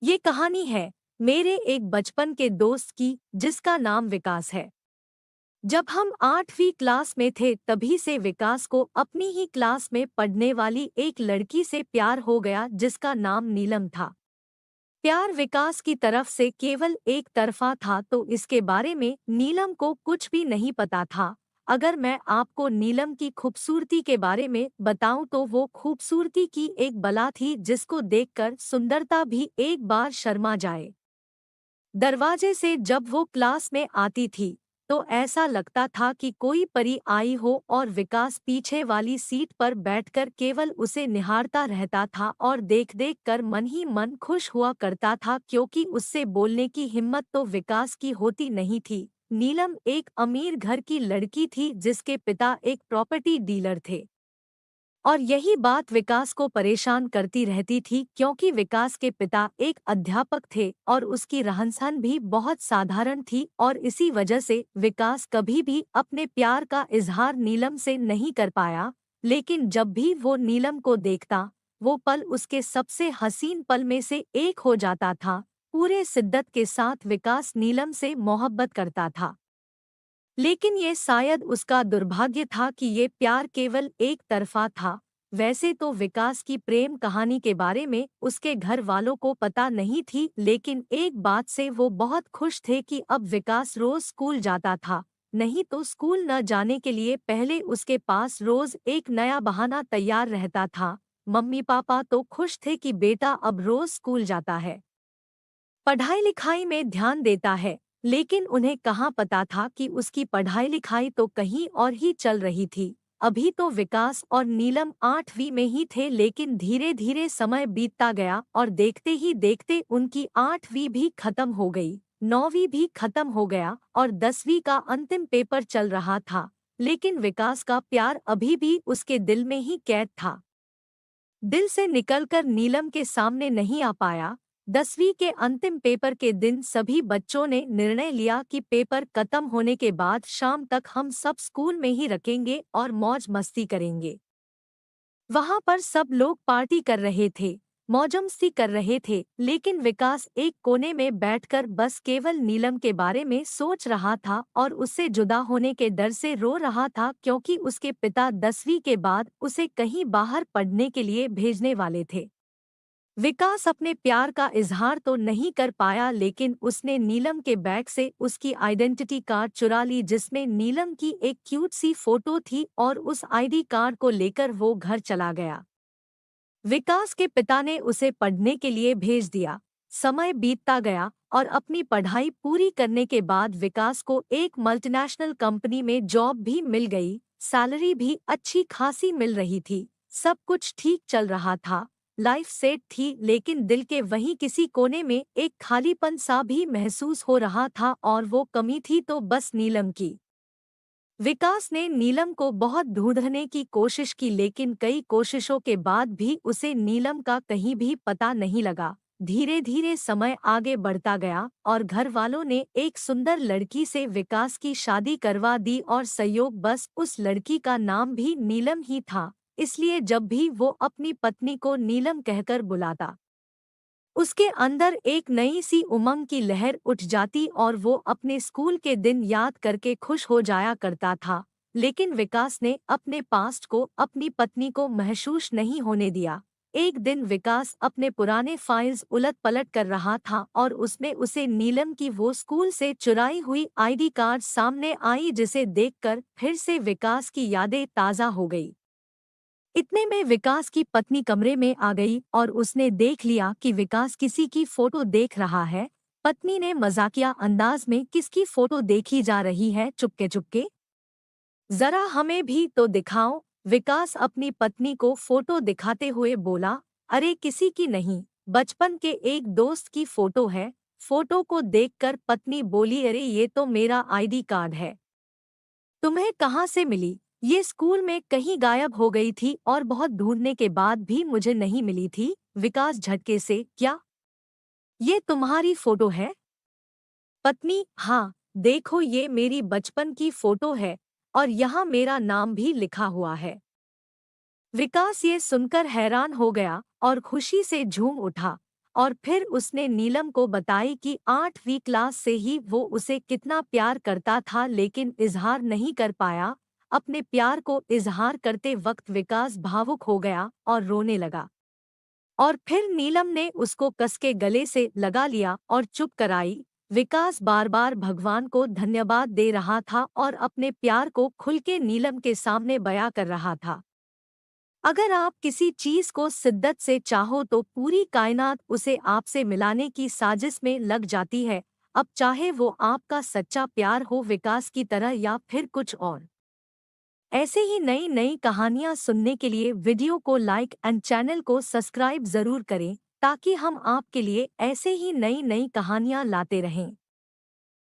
ये कहानी है मेरे एक बचपन के दोस्त की जिसका नाम विकास है। जब हम 8वीं क्लास में थे तभी से विकास को अपनी ही क्लास में पढ़ने वाली एक लड़की से प्यार हो गया जिसका नाम नीलम था। प्यार विकास की तरफ से केवल एक तरफा था तो इसके बारे में नीलम को कुछ भी नहीं पता था। अगर मैं आपको नीलम की खूबसूरती के बारे में बताऊं तो वो खूबसूरती की एक बला थी जिसको देखकर सुंदरता भी एक बार शर्मा जाए। दरवाजे से जब वो क्लास में आती थी तो ऐसा लगता था कि कोई परी आई हो और विकास पीछे वाली सीट पर बैठकर केवल उसे निहारता रहता था और देख देख कर मन ही मन खुश हुआ करता था क्योंकि उससे बोलने की हिम्मत तो विकास की होती नहीं थी। नीलम एक अमीर घर की लड़की थी जिसके पिता एक प्रॉपर्टी डीलर थे और यही बात विकास को परेशान करती रहती थी क्योंकि विकास के पिता एक अध्यापक थे और उसकी रहन-सहन भी बहुत साधारण थी और इसी वजह से विकास कभी भी अपने प्यार का इजहार नीलम से नहीं कर पाया। लेकिन जब भी वो नीलम को देखता वो पल उसके सबसे हसीन पल में से एक हो जाता था। पूरे शिद्दत के साथ विकास नीलम से मोहब्बत करता था, लेकिन ये शायद उसका दुर्भाग्य था कि ये प्यार केवल एक तरफा था। वैसे तो विकास की प्रेम कहानी के बारे में उसके घर वालों को पता नहीं थी, लेकिन एक बात से वो बहुत खुश थे कि अब विकास रोज स्कूल जाता था। नहीं तो स्कूल न जाने के लिए पहले उसके पास रोज एक नया बहाना तैयार रहता था। मम्मी पापा तो खुश थे कि बेटा अब रोज स्कूल जाता है, पढ़ाई लिखाई में ध्यान देता है, लेकिन उन्हें कहाँ पता था कि उसकी पढ़ाई लिखाई तो कहीं और ही चल रही थी। अभी तो विकास और नीलम 8वीं में ही थे, लेकिन धीरे धीरे समय बीतता गया और देखते ही देखते उनकी 8वीं भी खत्म हो गई, 9वीं भी खत्म हो गया और 10वीं का अंतिम पेपर चल रहा था। लेकिन विकास का प्यार अभी भी उसके दिल में ही कैद था, दिल से निकलकर नीलम के सामने नहीं आ पाया। 10वीं के अंतिम पेपर के दिन सभी बच्चों ने निर्णय लिया कि पेपर खत्म होने के बाद शाम तक हम सब स्कूल में ही रखेंगे और मौज मस्ती करेंगे। वहां पर सब लोग पार्टी कर रहे थे, मौजमस्ती कर रहे थे, लेकिन विकास एक कोने में बैठकर बस केवल नीलम के बारे में सोच रहा था और उससे जुदा होने के डर से रो रहा था क्योंकि उसके पिता 10वीं के बाद उसे कहीं बाहर पढ़ने के लिए भेजने वाले थे। विकास अपने प्यार का इजहार तो नहीं कर पाया, लेकिन उसने नीलम के बैग से उसकी आइडेंटिटी कार्ड चुरा ली जिसमें नीलम की एक क्यूट सी फोटो थी और उस आईडी कार्ड को लेकर वो घर चला गया। विकास के पिता ने उसे पढ़ने के लिए भेज दिया। समय बीतता गया और अपनी पढ़ाई पूरी करने के बाद विकास को एक मल्टीनेशनल कंपनी में जॉब भी मिल गई। सैलरी भी अच्छी खासी मिल रही थी, सब कुछ ठीक चल रहा था, लाइफ सेट थी, लेकिन दिल के वहीं किसी कोने में एक खालीपन सा भी महसूस हो रहा था और वो कमी थी तो बस नीलम की। विकास ने नीलम को बहुत ढूंढने की कोशिश की, लेकिन कई कोशिशों के बाद भी उसे नीलम का कहीं भी पता नहीं लगा। धीरे धीरे समय आगे बढ़ता गया और घर वालों ने एक सुंदर लड़की से विकास की शादी करवा दी और संयोग बस उस लड़की का नाम भी नीलम ही था, इसलिए जब भी वो अपनी पत्नी को नीलम कहकर बुलाता उसके अंदर एक नई सी उमंग की लहर उठ जाती और वो अपने स्कूल के दिन याद करके खुश हो जाया करता था। लेकिन विकास ने अपने पास्ट को अपनी पत्नी को महसूस नहीं होने दिया। एक दिन विकास अपने पुराने फाइल्स उलट-पलट कर रहा था और उसमें उसे नीलम की वो स्कूल से चुराई हुई आईडी कार्ड सामने आई जिसे देखकर फिर से विकास की यादें ताज़ा हो गई। इतने में विकास की पत्नी कमरे में आ गई और उसने देख लिया कि विकास किसी की फोटो देख रहा है। पत्नी ने मजाकिया अंदाज में किसकी फोटो देखी जा रही है चुपके चुपके, जरा हमें भी तो दिखाओ। विकास अपनी पत्नी को फोटो दिखाते हुए बोला, अरे किसी की नहीं, बचपन के एक दोस्त की फोटो है। फोटो को देखकर पत्नी बोली, अरे ये तो मेरा आईडी कार्ड है, तुम्हें कहाँ से मिली? ये स्कूल में कहीं गायब हो गई थी और बहुत ढूंढने के बाद भी मुझे नहीं मिली थी। विकास झटके से, क्या ये तुम्हारी फोटो है? पत्नी, हाँ, देखो ये मेरी बचपन की फोटो है और यहाँ मेरा नाम भी लिखा हुआ है। विकास ये सुनकर हैरान हो गया और खुशी से झूम उठा। और फिर उसने नीलम को बताई कि 8वीं क्लास से ही वो उसे कितना प्यार करता था लेकिन इजहार नहीं कर पाया। अपने प्यार को इजहार करते वक्त विकास भावुक हो गया और रोने लगा। और फिर नीलम ने उसको कस के गले से लगा लिया और चुप कराई। विकास बार बार भगवान को धन्यवाद दे रहा था और अपने प्यार को खुल के नीलम के सामने बयां कर रहा था। अगर आप किसी चीज को शिद्दत से चाहो तो पूरी कायनात उसे आपसे मिलाने की साजिश में लग जाती है, अब चाहे वो आपका सच्चा प्यार हो विकास की तरह या फिर कुछ और। ऐसे ही नई नई कहानियाँ सुनने के लिए वीडियो को लाइक एंड चैनल को सब्सक्राइब जरूर करें ताकि हम आपके लिए ऐसे ही नई नई कहानियाँ लाते रहें।